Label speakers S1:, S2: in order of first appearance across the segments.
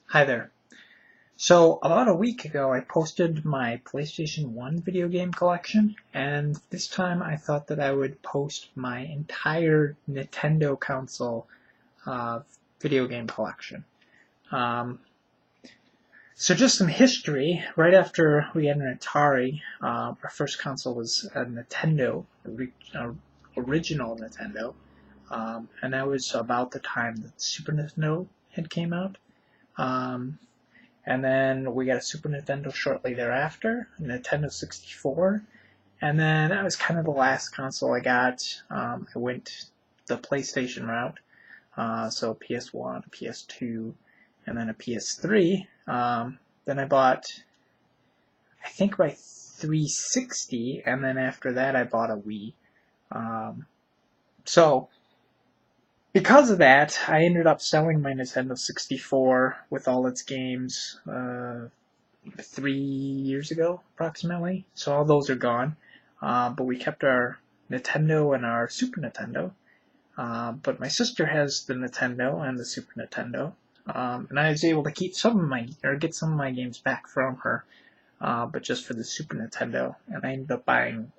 S1: Hi there. So, about a week ago, I posted my PlayStation 1 video game collection, and this time I thought that I would post my entire Nintendo console uh, video game collection. Um, so, just some history. Right after we had an Atari, our first console was a Nintendo, original Nintendo, and that was about the time that Super Nintendo had came out. Um, And then we got a Super Nintendo shortly thereafter, a Nintendo 64, and then that was kind of the last console I got. I went the PlayStation route, so PS1, PS2, and then a PS3. Then I bought, I think, my 360, and then after that I bought a Wii. Um, so because of that, I ended up selling my Nintendo 64 with all its games 3 years ago, approximately. So all those are gone. But we kept our Nintendo and our Super Nintendo. But my sister has the Nintendo and the Super Nintendo. And I was able to keep get some of my games back from her, but just for the Super Nintendo. And I ended up buying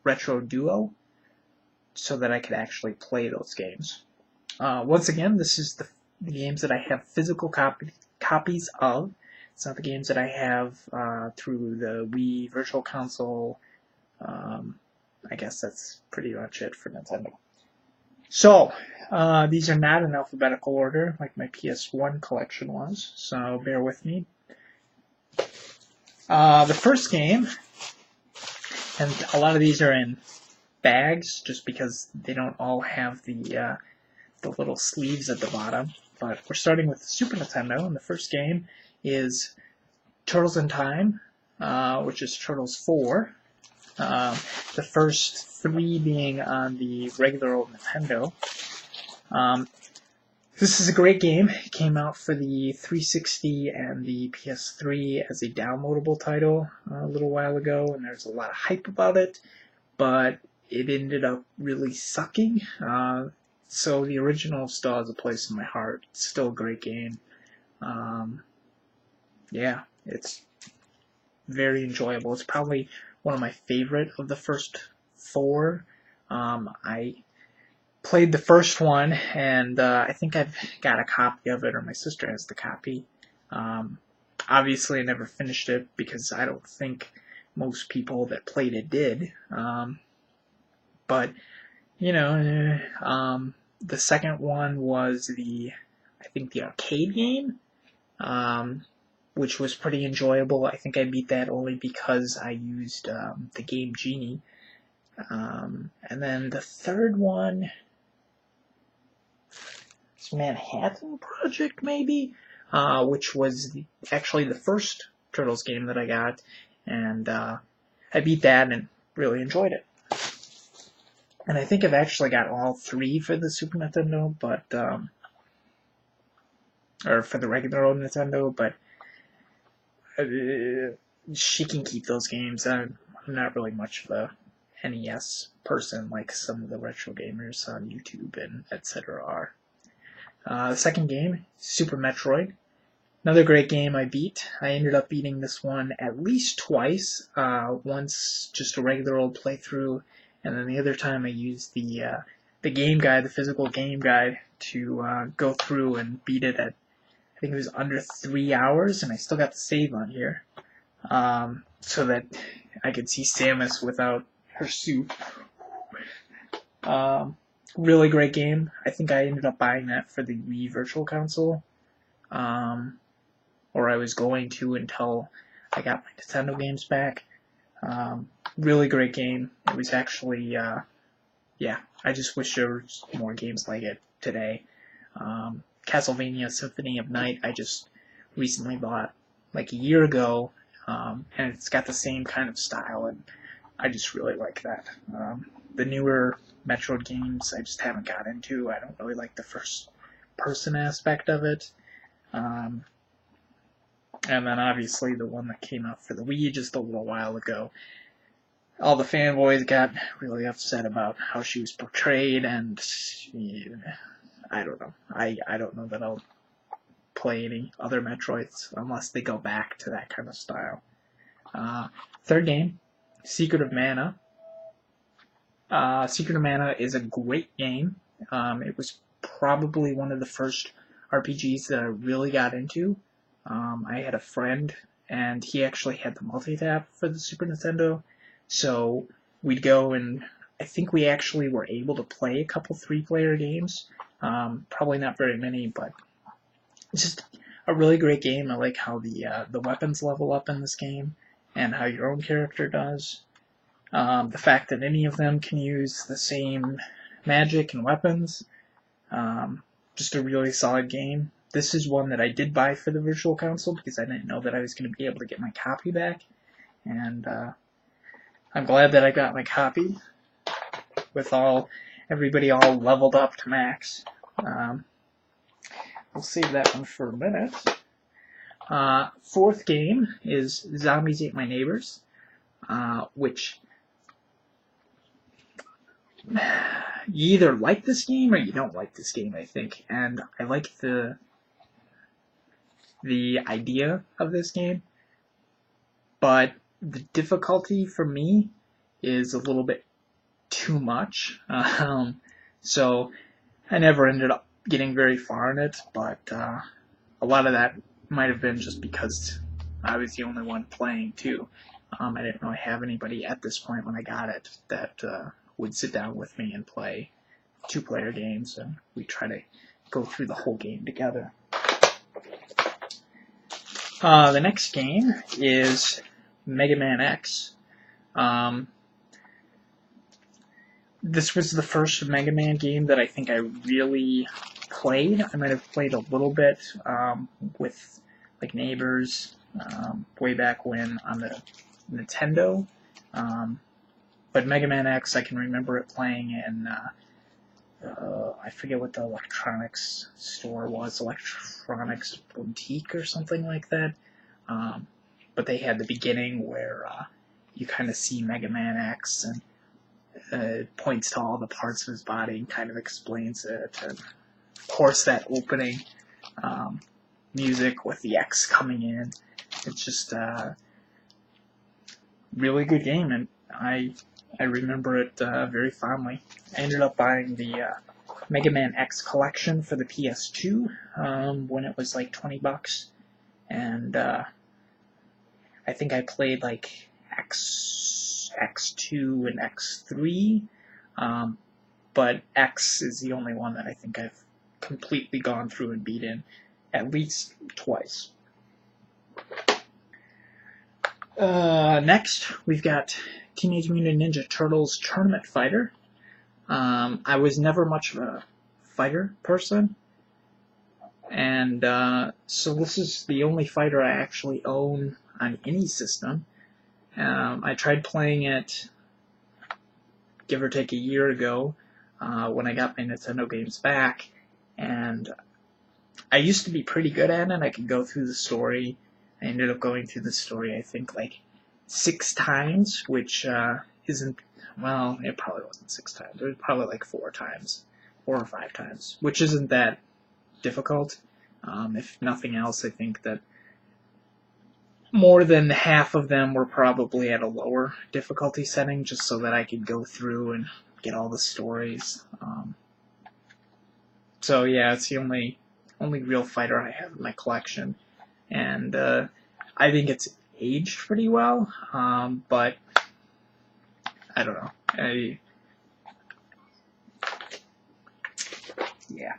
S1: Retro Duo so that I could actually play those games. Once again, this is the games that I have physical copies of. It's not the games that I have through the Wii Virtual Console. I guess that's pretty much it for Nintendo. So, these are not in alphabetical order like my PS1 collection was, so bear with me. The first game, and a lot of these are in bags just because they don't all have the little sleeves at the bottom. But we're starting with the Super Nintendo, and the first game is Turtles in Time, which is Turtles 4. The first three being on the regular old Nintendo. This is a great game. It came out for the 360 and the PS3 as a downloadable title a little while ago, and there's a lot of hype about it, but it ended up really sucking. So the original still has a place in my heart. It's still a great game. Yeah, it's very enjoyable. It's probably one of my favorite of the first four. I played the first one, and I think I've got a copy of it, or my sister has the copy. Obviously, I never finished it because I don't think most people that played it did. But, you know, the second one was I think the arcade game, which was pretty enjoyable. I think I beat that only because I used the Game Genie. And then the third one is Manhattan Project, maybe, which was actually the first Turtles game that I got, and I beat that and really enjoyed it. And I think I've actually got all three for the Super Nintendo, but or for the regular old Nintendo, but she can keep those games. I'm not really much of a NES person like some of the retro gamers on YouTube and etc. are. The second game, Super Metroid. Another great game I beat. I ended up beating this one at least twice. Once just a regular old playthrough, and then the other time I used the game guide, the physical game guide, to go through and beat it at, I think it was under 3 hours, and I still got the save on here, so that I could see Samus without her suit. Really great game. I think I ended up buying that for the Wii Virtual Console, or I was going to until I got my Nintendo games back. Really great game. It was actually, I just wish there was more games like it today. Castlevania Symphony of Night, I just recently bought like a year ago, and it's got the same kind of style, and I just really like that. The newer Metroid games I just haven't got into. I don't really like the first person aspect of it. And then obviously the one that came out for the Wii just a little while ago. All the fanboys got really upset about how she was portrayed, and I don't know. I don't know that I'll play any other Metroids unless they go back to that kind of style. Third game, Secret of Mana. Secret of Mana is a great game. It was probably one of the first RPGs that I really got into. I had a friend, and he actually had the multi-tap for the Super Nintendo, so we'd go and I think we actually were able to play a couple 3-player games. Probably not very many, but it's just a really great game. I like how the weapons level up in this game, and how your own character does. The fact that any of them can use the same magic and weapons. Just a really solid game. This is one that I did buy for the Virtual Console because I didn't know that I was going to be able to get my copy back. And I'm glad that I got my copy with everybody all leveled up to max. We'll save that one for a minute. Fourth game is Zombies Ate My Neighbors, which you either like this game or you don't like this game, I think. And I like the idea of this game, but the difficulty for me is a little bit too much. So I never ended up getting very far in it, but a lot of that might have been just because I was the only one playing too. I didn't really have anybody at this point when I got it that would sit down with me and play 2-player games, and we try to go through the whole game together. The next game is Mega Man X. This was the first Mega Man game that I think I really played. I might have played a little bit with like neighbors way back when on the Nintendo. But Mega Man X, I can remember it playing in, I forget what the electronics store was, Electronics Boutique or something like that. But they had the beginning where you kind of see Mega Man X, and it points to all the parts of his body and kind of explains it. And of course, that opening music with the X coming in. It's just a really good game, and I remember it very fondly. I ended up buying the Mega Man X collection for the PS2 when it was like $20, and I think I played like X2 and X3, but X is the only one that I think I've completely gone through and beaten at least twice. Next, we've got Teenage Mutant Ninja Turtles Tournament Fighter. I was never much of a fighter person, and so this is the only fighter I actually own on any system. I tried playing it, give or take a year ago, when I got my Nintendo games back, and I used to be pretty good at it. I could go through the story. I ended up going through the story, I think, like 6 times, which isn't, well, it probably wasn't 6 times. It was probably like 4 times, 4 or 5 times, which isn't that difficult. If nothing else, I think that more than half of them were probably at a lower difficulty setting, just so that I could go through and get all the stories. So yeah, it's the only real fighter I have in my collection, and I think it's aged pretty well, but I don't know. Yeah.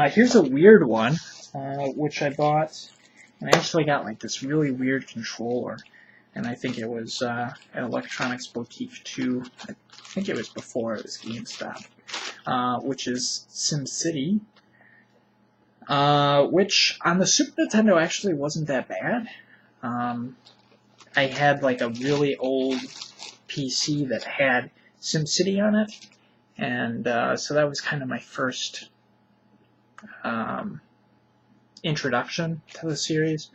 S1: Here's a weird one, which I bought. And I actually got like this really weird controller, and I think it was at Electronics Boutique too. I think it was before it was GameStop, which is SimCity, which on the Super Nintendo actually wasn't that bad. I had like a really old PC that had SimCity on it, and so that was kind of my first introduction to the series.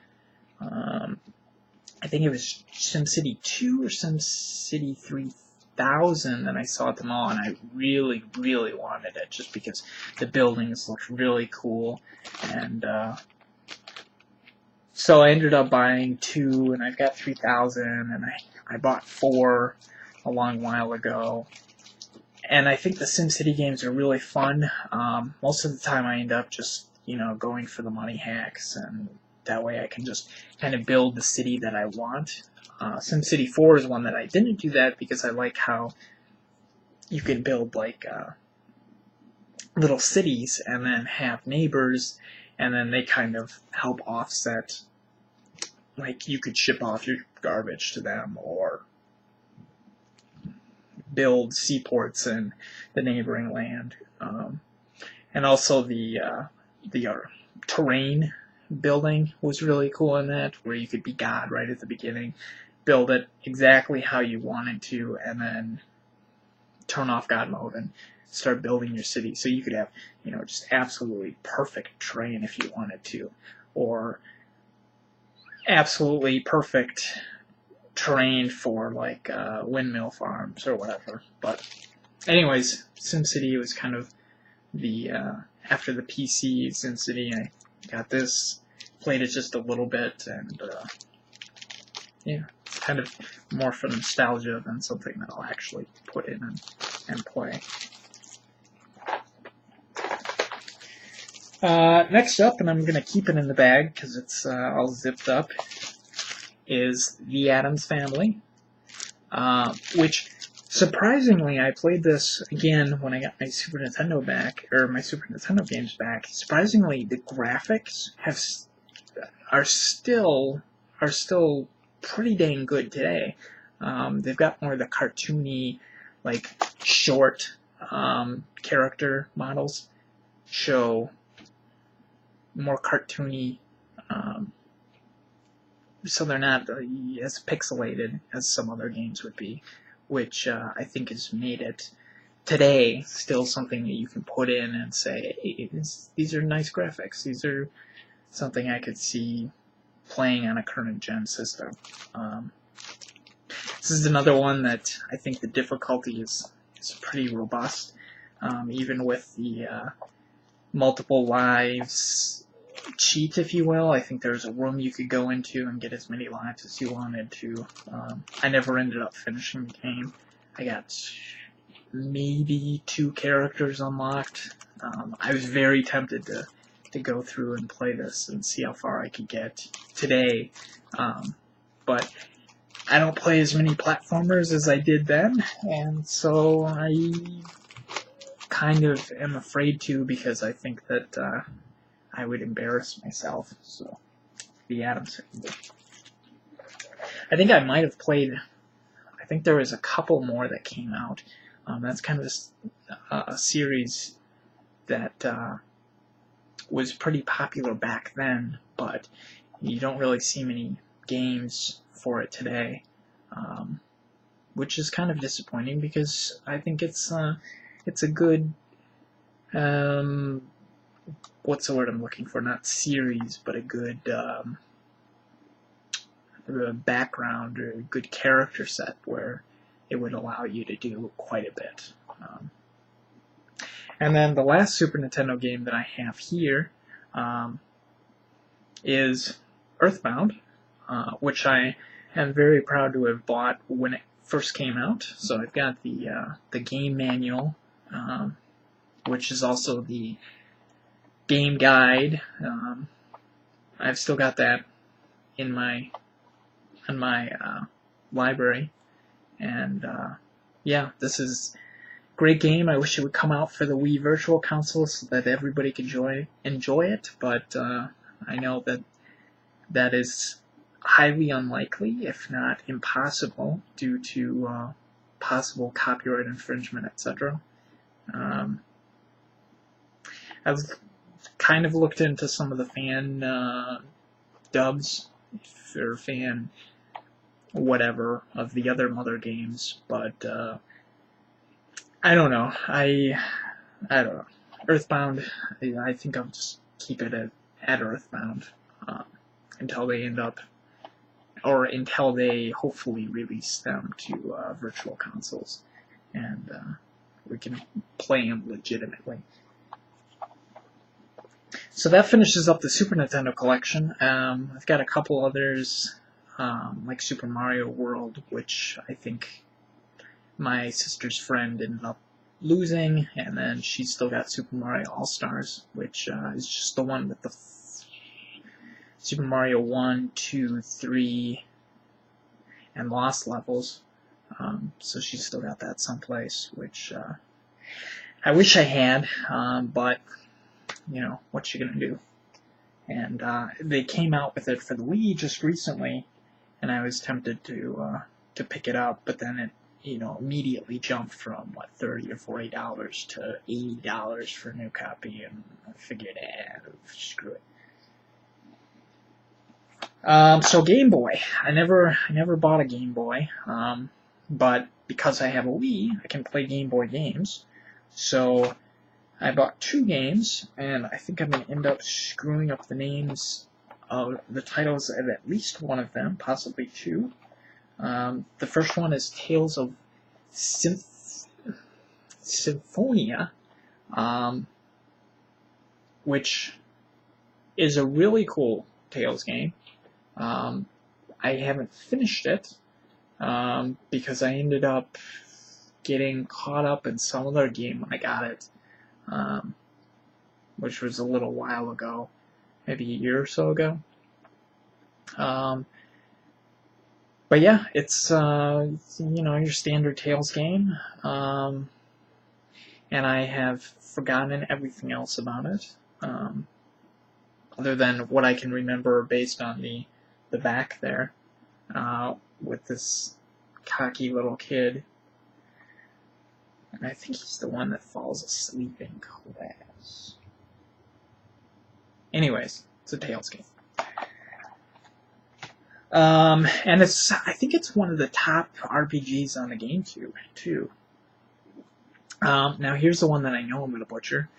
S1: I think it was SimCity 2 or SimCity 3. 3000, and I saw at the mall, and I really, really wanted it just because the buildings looked really cool. And so I ended up buying 2, and I've got 3000, and I bought 4 a long while ago. And I think the SimCity games are really fun. Most of the time I end up just, going for the money hacks, and that way I can just kind of build the city that I want. SimCity 4 is one that I didn't do that because I like how you can build like little cities and then have neighbors, and then they kind of help offset. Like you could ship off your garbage to them, or build seaports in the neighboring land, and also the terrain building was really cool in that, where you could be God right at the beginning, build it exactly how you wanted to, and then turn off God mode and start building your city. So you could have, just absolutely perfect terrain if you wanted to, or absolutely perfect terrain for like windmill farms or whatever. But anyways, SimCity was kind of the after the PC SimCity, I got this, played it just a little bit, and yeah, it's kind of more for nostalgia than something that I'll actually put in and play. Next up, and I'm going to keep it in the bag because it's all zipped up, is the Addams Family, which surprisingly I played this again when I got my Super Nintendo back, or my Super Nintendo games back. Surprisingly, the graphics are still pretty dang good today. They've got more of the cartoony, like short character models show more cartoony, so they're not as pixelated as some other games would be, which I think has made it today still something that you can put in and say, hey, these are nice graphics. These are something I could see playing on a current gen system. This is another one that I think the difficulty is pretty robust, even with the multiple lives cheat, if you will. I think there's a room you could go into and get as many lives as you wanted to. I never ended up finishing the game. I got maybe 2 characters unlocked. I was very tempted to go through and play this and see how far I could get today, but I don't play as many platformers as I did then, and so I kind of am afraid to, because I think that I would embarrass myself. So the Addams Family. I think I might have played, I think there was a couple more that came out. That's kind of a series that was pretty popular back then, but you don't really see many games for it today, which is kind of disappointing, because I think it's a good, what's the word I'm looking for? Not series, but a good background or a good character set where it would allow you to do quite a bit. And then the last Super Nintendo game that I have here is Earthbound, which I am very proud to have bought when it first came out. So I've got the game manual, which is also the game guide. I've still got that in my library, and yeah, this is a great game. I wish it would come out for the Wii Virtual Console so that everybody could enjoy it, but I know that is highly unlikely, if not impossible, due to possible copyright infringement, etc. I've kind of looked into some of the fan dubs, or fan whatever, of the other Mother games, but I don't know. I don't know. Earthbound, I think I'll just keep it at Earthbound until they end up or until they hopefully release them to virtual consoles, and we can play them legitimately. So that finishes up the Super Nintendo collection. I've got a couple others, like Super Mario World, which I think my sister's friend ended up losing, and then she's still got Super Mario All-Stars, which is just the one with the Super Mario 1, 2, 3, and Lost levels. So she's still got that someplace, which I wish I had, but you know, what you gonna do? And they came out with it for the Wii just recently, and I was tempted to pick it up, but then it, you know, immediately jumped from what, $30 or $40 to $80 for a new copy, and I figured, screw it. So Game Boy, I never bought a Game Boy, but because I have a Wii, I can play Game Boy games. So I bought 2 games, and I think I'm going to end up screwing up the names of the titles of at least one of them, possibly 2. The first one is Tales of Symphonia, which is a really cool Tales game. I haven't finished it because I ended up getting caught up in some other game when I got it, which was a little while ago, maybe a year or so ago. But yeah, it's you know, your standard Tales game, and I have forgotten everything else about it, other than what I can remember based on the back there, with this cocky little kid, and I think he's the one that falls asleep in class. Anyways, it's a Tales game. And I think it's one of the top RPGs on the GameCube, too. Now here's the one that I know I'm going to butcher,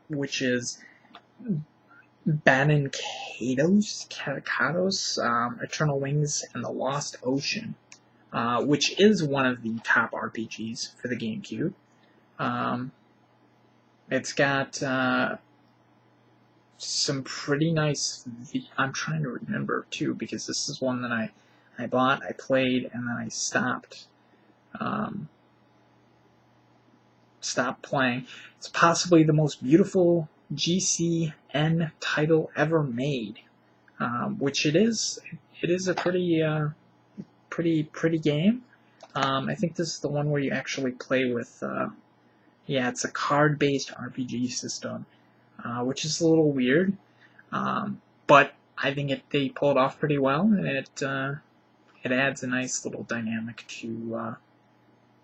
S1: which is Baten Kaitos, Eternal Wings and the Lost Ocean, which is one of the top RPGs for the GameCube. It's got some pretty nice. I'm trying to remember too, because this is one that I bought, I played, and then I stopped playing. It's possibly the most beautiful GCN title ever made, which it is. It is a pretty game. I think this is the one where you actually play with. Yeah, it's a card-based RPG system. Which is a little weird, but I think they pull it off pretty well, and it adds a nice little dynamic to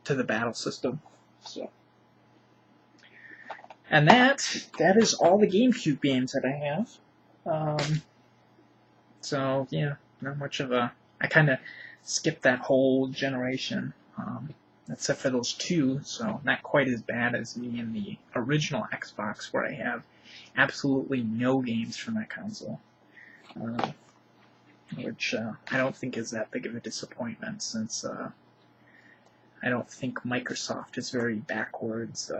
S1: the battle system. So, and that is all the GameCube games that I have. So yeah, not much of a. I kind of skipped that whole generation. Except for those 2, so not quite as bad as me in the original Xbox, where I have absolutely no games from that console, which I don't think is that big of a disappointment, since I don't think Microsoft is very backwards.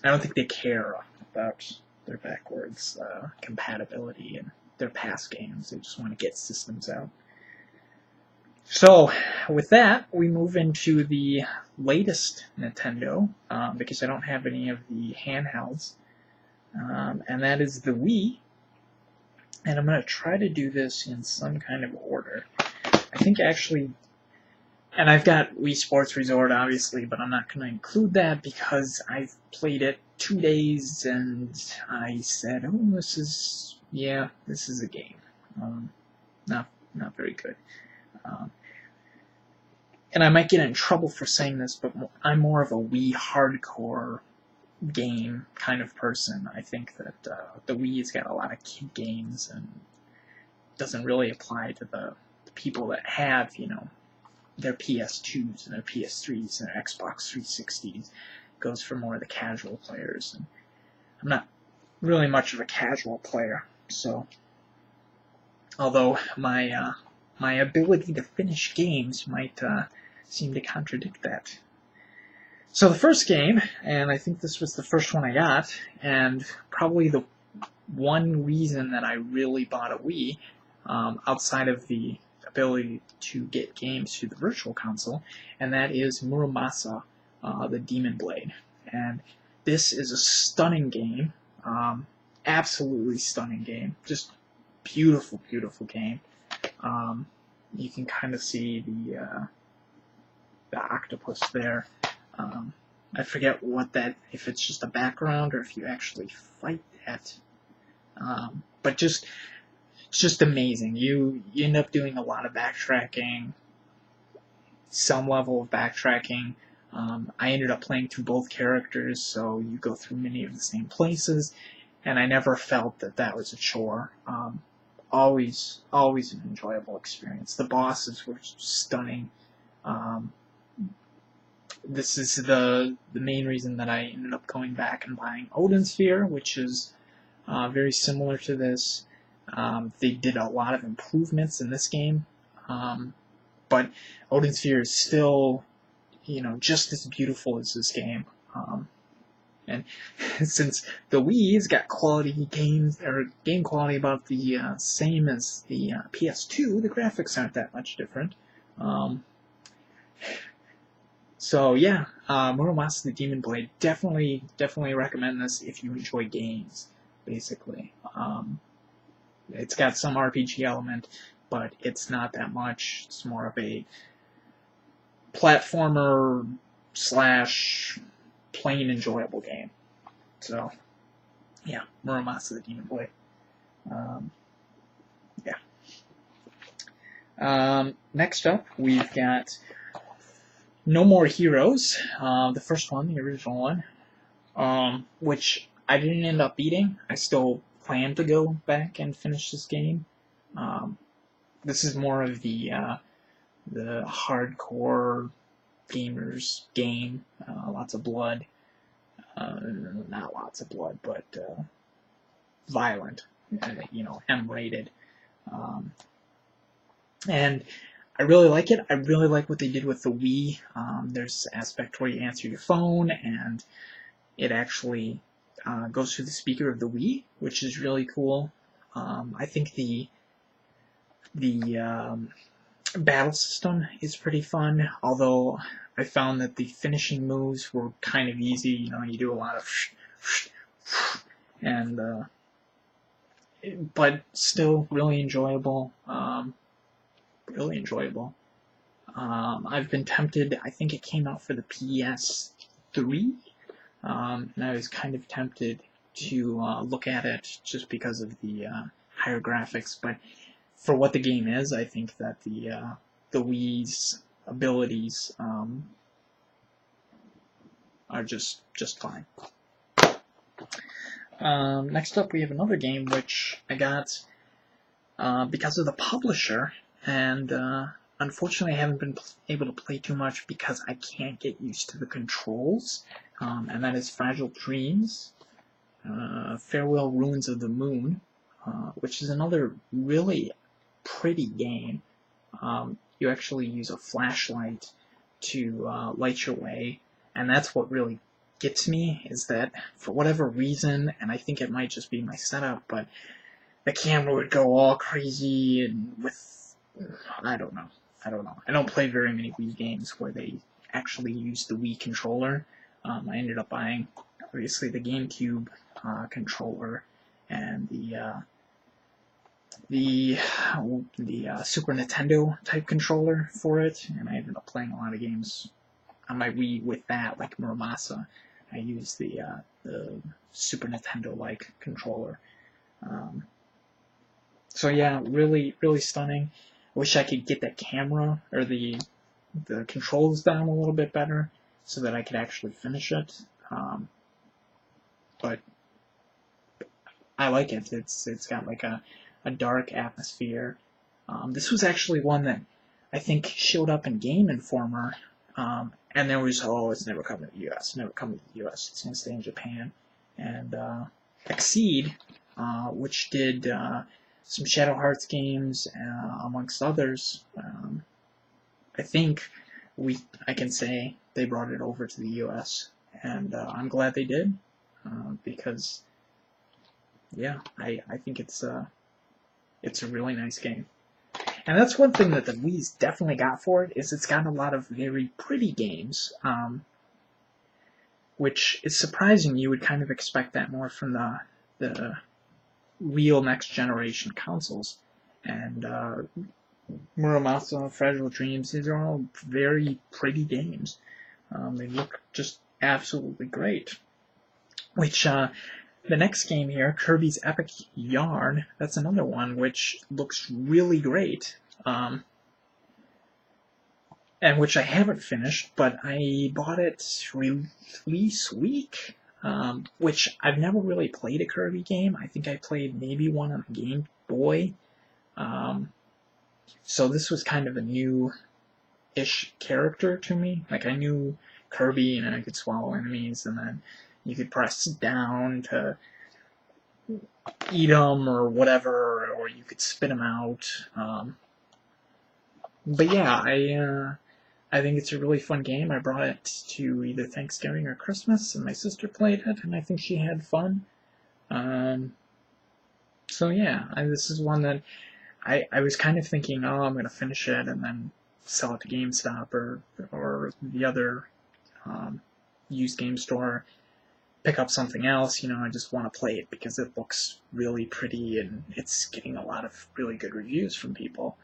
S1: I don't think they care about their backwards compatibility and their past games. They just want to get systems out. So, with that, we move into the latest Nintendo, because I don't have any of the handhelds, and that is the Wii, and I'm going to try to do this in some kind of order. I think actually, and I've got Wii Sports Resort, obviously, but I'm not going to include that because I've played it 2 days, and I said, oh, this is a game. Not very good. And I might get in trouble for saying this, but I'm more of a Wii hardcore game kind of person. I think that the Wii's got a lot of kid games and doesn't really apply to the people that have, you know, their PS2s and their PS3s and their Xbox 360s. It goes for more of the casual players. And I'm not really much of a casual player, so Although my ability to finish games might seem to contradict that. So the first game, and I think this was the first one I got, and probably the one reason that I really bought a Wii, outside of the ability to get games through the Virtual Console, and that is Muramasa, the Demon Blade. And this is a stunning game, absolutely stunning game, just beautiful, beautiful game. You can kind of see the octopus there. I forget what that, if it's just a background or if you actually fight that. But it's just amazing. You end up doing a lot of backtracking, some level of backtracking. I ended up playing through both characters, so you go through many of the same places, and I never felt that that was a chore. Always an enjoyable experience. The bosses were stunning. This is the main reason that I ended up going back and buying Odin Sphere, which is very similar to this. They did a lot of improvements in this game, but Odin Sphere is still, just as beautiful as this game. And since the Wii's got quality games, or game quality about the same as the PS2, the graphics aren't that much different. So yeah, Muramasa the Demon Blade, definitely recommend this if you enjoy games, basically. It's got some RPG element, but it's not that much. It's more of a platformer / plain enjoyable game. So, yeah, Muramasa the Demon Blade. Next up, we've got No More Heroes, the first one, the original one, which I didn't end up beating. I still plan to go back and finish this game. This is more of the hardcore gamers game. Lots of blood. Not lots of blood, but violent. M-rated. And I really like it. I really like what they did with the Wii. There's an aspect where you answer your phone, and it actually goes through the speaker of the Wii, which is really cool. I think the battle system is pretty fun, although I found that the finishing moves were kind of easy. You do a lot of and but still really enjoyable. I've been tempted. I think it came out for the PS3, and I was kind of tempted to look at it just because of the higher graphics. But for what the game is, I think that the Wii's abilities are just fine. Next up, we have another game which I got because of the publisher, and unfortunately I haven't been able to play too much because I can't get used to the controls, and that is Fragile Dreams, Farewell Ruins of the Moon, which is another really pretty game. You actually use a flashlight to light your way, and that's what really gets me, is that for whatever reason, and I think it might just be my setup, but the camera would go all crazy, and with, I don't know. I don't play very many Wii games where they actually use the Wii controller. I ended up buying, obviously, the GameCube controller and the Super Nintendo type controller for it, and I ended up playing a lot of games on my Wii with that, like Muramasa. I used the Super Nintendo-like controller. So yeah, really stunning. I wish I could get that camera or the controls down a little bit better so that I could actually finish it. But I like it. It's got like a dark atmosphere. This was actually one that I think showed up in Game Informer, and there was, it's never coming to the U.S. Never coming to the U.S. It's going to stay in Japan. And Exceed, which did some Shadow Hearts games, amongst others. I think I can say they brought it over to the U.S. and I'm glad they did, because yeah, I think it's a really nice game. And that's one thing that the Wii's definitely got for it, is it's got a lot of very pretty games, which is surprising. You would kind of expect that more from the real next generation consoles. And Muramasa, Fragile Dreams, these are all very pretty games. They look just absolutely great. Which, the next game here, Kirby's Epic Yarn, that's another one which looks really great. And which I haven't finished, but I bought it release week, which I've never really played a Kirby game. I think I played maybe one on the Game Boy. So this was kind of a new-ish character to me. Like, I knew Kirby, and I could swallow enemies, and then you could press down to eat them or whatever, or you could spit them out. But yeah, I think it's a really fun game. I brought it to either Thanksgiving or Christmas, and my sister played it, and I think she had fun. So yeah, this is one that I was kind of thinking, oh, I'm going to finish it and then sell it to GameStop or the other used game store, pick up something else. I just want to play it because it looks really pretty and it's getting a lot of really good reviews from people.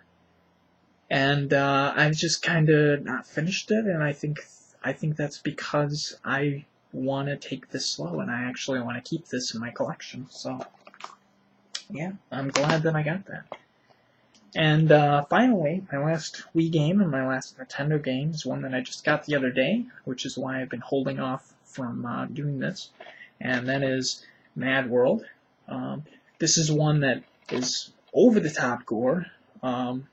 S1: And I've just kind of not finished it, and I think that's because I want to take this slow, and I actually want to keep this in my collection. So yeah, I'm glad that I got that. And finally, my last Wii game and my last Nintendo game is one that I just got the other day, which is why I've been holding off from doing this, and that is MadWorld. This is one that is over-the-top gore, and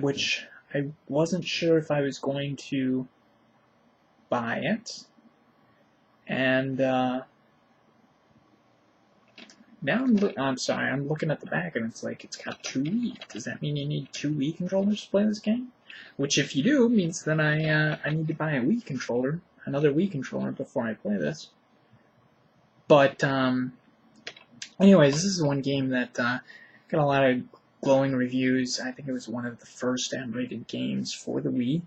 S1: which I wasn't sure if I was going to buy it. And now I'm looking at the back, and it's like it's got 2 Wii. Does that mean you need 2 Wii controllers to play this game? Which, if you do, means that I need to buy a Wii controller, another Wii controller, before I play this. But anyways, this is one game that got a lot of glowing reviews. I think it was one of the first M-rated games for the Wii.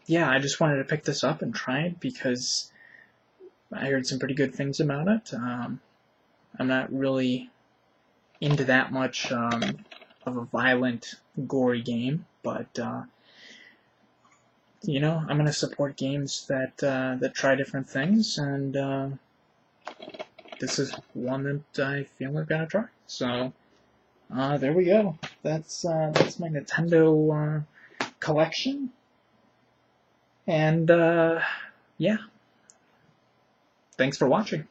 S1: Yeah, I just wanted to pick this up and try it because I heard some pretty good things about it. I'm not really into that much of a violent, gory game, but I'm going to support games that try different things, and this is one that I feel I've got to try. So there we go. That's my Nintendo collection, and yeah. Thanks for watching.